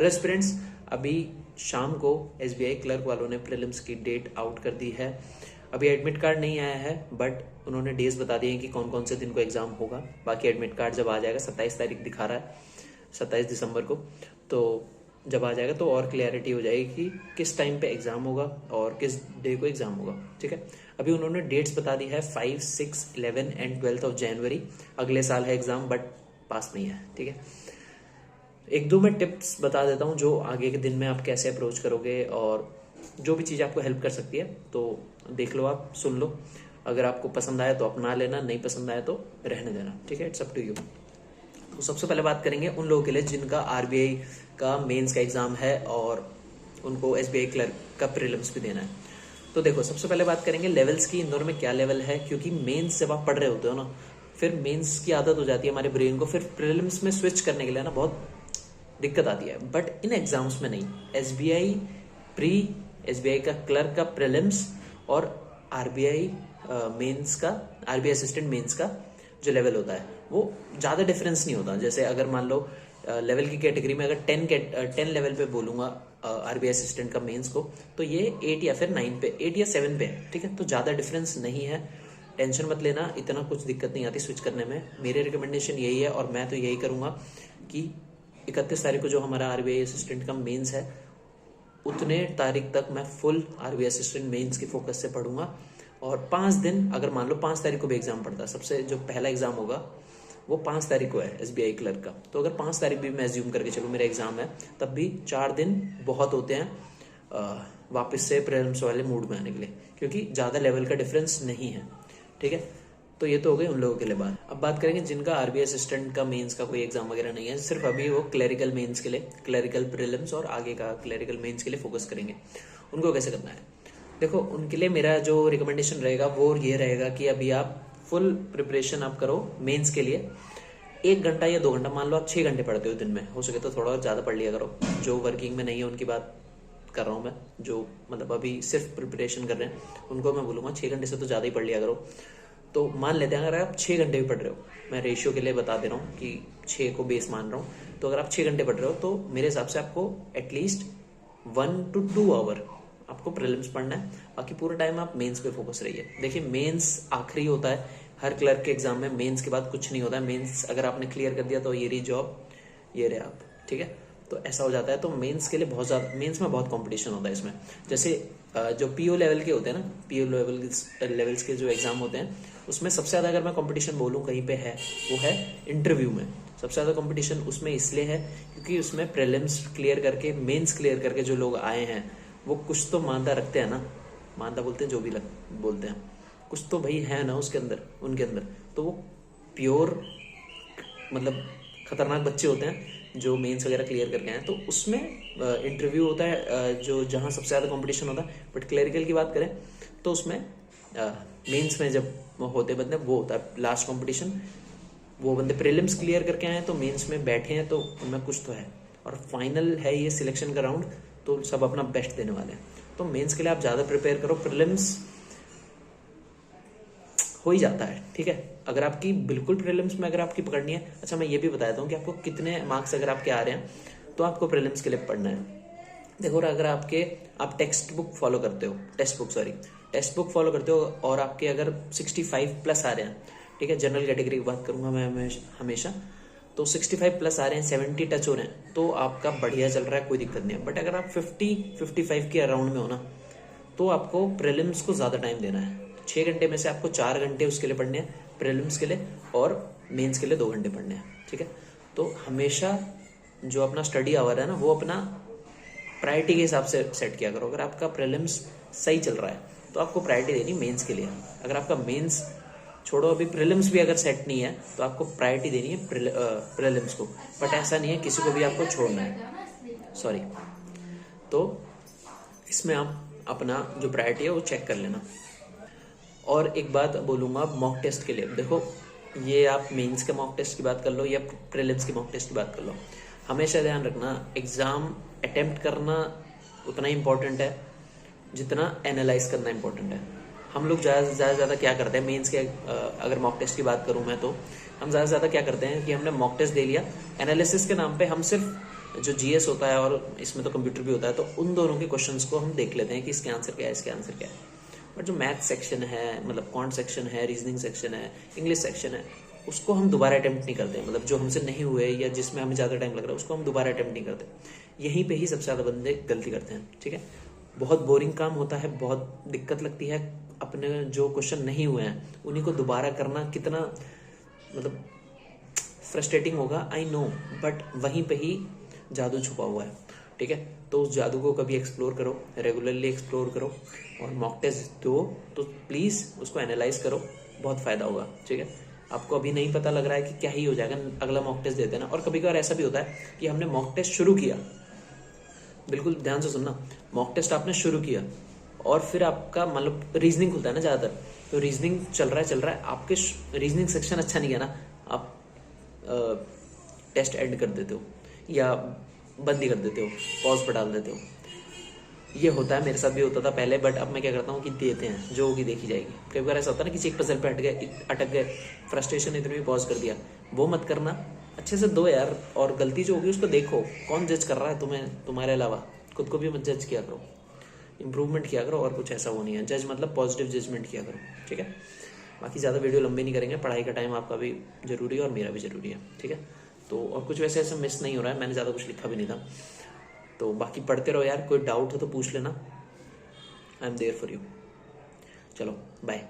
Hello students, अभी शाम को एसबीआई क्लर्क वालों ने प्रीलिम्स की डेट आउट कर दी है। अभी एडमिट कार्ड नहीं आया है, बट उन्होंने डेज बता दिए हैं कि कौन कौन से दिन को एग्जाम होगा। बाकी एडमिट कार्ड जब आ जाएगा, 27 तारीख दिखा रहा है, 27 दिसंबर को, तो जब आ जाएगा तो और क्लियरिटी हो जाएगी कि किस टाइम पे एग्जाम होगा और किस डे को एग्जाम होगा। ठीक है, अभी उन्होंने डेट्स बता दी है 5, 6, 11 एंड 12 ऑफ जनवरी। अगले साल है एग्जाम, बट पास नहीं है। ठीक है, एक दो मैं टिप्स बता देता हूँ जो आगे के दिन में आप कैसे अप्रोच करोगे और जो भी चीज़ आपको हेल्प कर सकती है, तो देख लो, आप सुन लो। अगर आपको पसंद आए तो अपना लेना, नहीं पसंद आए तो रहने देना। ठीक है, इट्स अप टू यू। तो सबसे पहले बात करेंगे उन लोगों के लिए जिनका आरबीआई का मेंस का एग्जाम है और उनको एसबीआई क्लर्क का प्रीलिम्स भी देना है। तो देखो, सबसे पहले बात करेंगे लेवल्स की। इन दोनों में क्या लेवल है, क्योंकि मेंस जब आप पढ़ रहे होते हो ना, फिर मेंस की आदत हो जाती है हमारे ब्रेन को, फिर प्रीलिम्स में स्विच करने के लिए ना बहुत दिक्कत आती है। बट इन एग्जाम्स में नहीं। एसबीआई प्री, एसबीआई का क्लर्क का प्रीलिम्स और आरबीआई मेंस का, आरबीआई असिस्टेंट मेंस का जो लेवल होता है वो ज़्यादा डिफरेंस नहीं होता। जैसे अगर मान लो लेवल की कैटेगरी में अगर 10 लेवल पे बोलूंगा आरबीआई असिस्टेंट का मेंस को, तो ये 8 या फिर 9 पे, 8 या 7 पे है। ठीक है, तो ज़्यादा डिफरेंस नहीं है, टेंशन मत लेना, इतना कुछ दिक्कत नहीं आती स्विच करने में। मेरी रिकमेंडेशन यही है और मैं तो यही करूंगा कि 31 तारीख को जो हमारा आरबीआई असिस्टेंट का मेंस है, उतने तारीख तक मैं फुल आरबीआई असिस्टेंट मेंस के फोकस से पढ़ूंगा। और 5 दिन, अगर मान लो 5 तारीख को भी एग्जाम पड़ता है, सबसे जो पहला एग्जाम होगा वो 5 तारीख को है एसबीआई क्लर्क का, तो अगर 5 तारीख भी मैं एज्यूम करके चलूँ मेरा एग्जाम है, तब भी 4 दिन बहुत होते हैं वापस से प्रीलिम्स वाले मूड में आने के लिए, क्योंकि ज़्यादा लेवल का डिफरेंस नहीं है। ठीक है, तो ये तो हो गई उन लोगों के लिए बात। अब बात करेंगे जिनका आरबीआई असिस्टेंट का मेंस का कोई एग्जाम वगैरह नहीं है, सिर्फ अभी वो क्लरिकल मेंस के लिए, क्लरिकल प्रीलिम्स और आगे का क्लरिकल मेंस के लिए फोकस करेंगे। उनको कैसे करना है, देखो, उनके लिए मेरा जो रिकमेंडेशन रहेगा वो ये रहेगा कि अभी आप फुल प्रिपरेशन आप करो मेंस के लिए। 1 घंटा या 2 घंटा, मान लो आप 6 घंटे पढ़ते हो दिन में, हो सके तो थोड़ा ज़्यादा पढ़ लिया करो। जो वर्किंग में नहीं है उनकी बात कर रहा हूँ मैं, जो मतलब अभी सिर्फ प्रिपरेशन कर रहे हैं, उनको मैं बोलूँगा 6 घंटे से तो ज़्यादा ही पढ़ लिया करो। तो मान लेते हैं अगर आप 6 घंटे भी पढ़ रहे हो, मैं रेशियो के लिए बता दे रहा हूँ कि 6 को बेस मान रहा हूँ, तो अगर आप 6 घंटे पढ़ रहे हो तो मेरे हिसाब से आपको एटलीस्ट 1 to 2 आवर आपको प्रीलिम्स पढ़ना है। बाकी पूरा टाइम आप मेंस पे फोकस रहिए। देखिए, मेंस आखिरी होता है हर क्लर्क के एग्जाम में, मेंस के बाद कुछ नहीं होता है। मेंस अगर आपने क्लियर कर दिया तो ये रही जॉब, ये रहे आप। ठीक है, तो ऐसा हो जाता है। तो मेंस के लिए बहुत ज़्यादा, मेंस में बहुत कंपटीशन होता है इसमें। जैसे जो पीओ लेवल के होते हैं ना, पीओ लेवल्स के जो एग्जाम होते हैं, उसमें सबसे ज़्यादा अगर मैं कंपटीशन बोलूँ कहीं पे है, वो है इंटरव्यू में। सबसे ज़्यादा कंपटीशन उसमें इसलिए है क्योंकि उसमें प्रीलिम्स क्लियर करके, मेंस क्लियर करके जो लोग आए हैं वो कुछ तो मानता रखते हैं ना, मानता बोलते हैं, जो भी बोलते हैं, कुछ तो भाई है ना उसके अंदर, उनके अंदर। तो वो प्योर मतलब खतरनाक बच्चे होते हैं जो मेंस वगैरह क्लियर करके आए। तो उसमें इंटरव्यू होता है जो जहाँ सबसे ज़्यादा कंपटीशन होता है। बट क्लरिकल की बात करें तो उसमें मेंस में जब होते बंदे, वो होता है लास्ट कंपटीशन। वो बंदे प्रीलिम्स क्लियर करके आए हैं तो मेंस में बैठे हैं, तो उनमें कुछ तो है। और फाइनल है ये सिलेक्शन का राउंड, तो सब अपना बेस्ट देने वाले हैं। तो मेंस के लिए आप ज़्यादा प्रिपेयर करो, प्रीलिम्स हो ही जाता है। ठीक है, अगर आपकी बिल्कुल प्रीलिम्स में अगर आपकी पकड़नी है, अच्छा मैं ये भी बताता हूँ कि आपको कितने मार्क्स अगर आपके आ रहे हैं तो आपको प्रीलिम्स के लिए पढ़ना है। देखो, अगर आप टेक्स्ट बुक फॉलो करते हो, टेक्स्ट बुक फॉलो करते हो और आपके अगर 65 प्लस आ रहे हैं, ठीक है, जनरल कैटेगरी की बात करूंगा मैं हमेशा, तो 65 प्लस आ रहे हैं, 70 टच हो रहे हैं, तो आपका बढ़िया चल रहा है, कोई दिक्कत नहीं है। बट अगर आप 50-55 के अराउंड में हो ना, तो आपको प्रीलिम्स को ज़्यादा टाइम देना है। 6 घंटे में से आपको 4 घंटे उसके लिए पढ़ने हैं प्रीलिम्स के लिए, और मेंस के लिए 2 घंटे पढ़ने हैं। ठीक है, तो हमेशा जो अपना स्टडी आवर है ना, वो अपना प्रायोरिटी के हिसाब से सेट किया करो। अगर आपका प्रीलिम्स सही चल रहा है तो आपको प्रायोरिटी देनी मेंस के लिए। अगर आपका मेंस छोड़ो, अभी प्रीलिम्स भी अगर सेट नहीं है तो आपको प्रायोरिटी देनी है प्रीलिम्स को। बट ऐसा नहीं है किसी को भी आपको छोड़ना है, सॉरी। तो इसमें आप अपना जो प्रायोरिटी है वो चेक कर लेना। और एक बात बोलूँगा मॉक टेस्ट के लिए, देखो, ये आप मेंस के मॉक टेस्ट की बात कर लो या प्रीलिम्स की मॉक टेस्ट की बात कर लो, हमेशा ध्यान रखना एग्ज़ाम अटेम्प्ट करना उतना ही इम्पोर्टेंट है जितना एनालाइज करना इम्पोर्टेंट है। हम लोग ज़्यादा क्या करते हैं मेंस के, अगर मॉक टेस्ट की बात करूँ मैं, तो हम ज़्यादा क्या करते हैं कि हमने मॉक टेस्ट दे लिया, एनालिसिस के नाम पे हम सिर्फ जो जीएस होता है और इसमें तो कंप्यूटर भी होता है, तो उन दोनों के क्वेश्चंस को हम देख लेते हैं कि इसके आंसर क्या है, इसके आंसर क्या है। बट जो मैथ सेक्शन है, मतलब क्वांट सेक्शन है, रीजनिंग सेक्शन है, इंग्लिश सेक्शन है, उसको हम दोबारा अटेम्प्ट नहीं करते। मतलब जो हमसे नहीं हुए या जिसमें हमें ज़्यादा टाइम लग रहा है उसको हम दोबारा अटेम्प्ट नहीं करते। यहीं पे ही सबसे ज़्यादा बंदे गलती करते हैं, ठीक है। बहुत बोरिंग काम होता है, बहुत दिक्कत लगती है। अपने जो क्वेश्चन नहीं हुए हैं उन्हीं को दोबारा करना कितना मतलब फ्रस्ट्रेटिंग होगा, आई नो, बट वहीं पे ही जादू छुपा हुआ है, ठीक है। तो उस जादू को कभी एक्सप्लोर करो, रेगुलरली एक्सप्लोर करो, और मॉक टेस्ट दो तो प्लीज़ उसको एनालाइज करो, बहुत फ़ायदा होगा, ठीक है। आपको अभी नहीं पता लग रहा है कि क्या ही हो जाएगा, अगला मॉक टेस्ट देते ना। और कभी कभार ऐसा भी होता है कि हमने मॉक टेस्ट शुरू किया, बिल्कुल ध्यान से सुनना, मॉक टेस्ट आपने शुरू किया और फिर आपका मतलब रीजनिंग खुलता है ना ज़्यादातर, तो रीजनिंग चल रहा है, आपके रीजनिंग सेक्शन अच्छा नहीं गया ना, आप टेस्ट एंड कर देते हो या बंद ही कर देते हो, पॉज पर डाल देते हो। ये होता है, मेरे साथ भी होता था पहले, बट अब मैं क्या करता हूँ कि देते हैं, जो होगी देखी जाएगी। कई बार ऐसा होता है ना, किसी एक पजल पे अटक गए, फ्रस्ट्रेशन इतनी भी पॉज कर दिया, वो मत करना, अच्छे से दो यार, और गलती जो होगी उसको देखो, कौन जज कर रहा है तुम्हें, तुम्हारे अलावा खुद को भी मत जज किया करो, इंप्रूवमेंट किया करो, और कुछ ऐसा वो नहीं है। जज मतलब पॉजिटिव जजमेंट किया करो, ठीक है। बाकी ज़्यादा वीडियो लंबी नहीं करेंगे, पढ़ाई का टाइम आपका भी जरूरी है और मेरा भी जरूरी है, ठीक है। तो और कुछ वैसे ऐसा मिस नहीं हो रहा है, मैंने ज़्यादा कुछ लिखा भी नहीं था। तो बाकी पढ़ते रहो यार, कोई डाउट हो तो पूछ लेना, I am there for you. चलो बाय।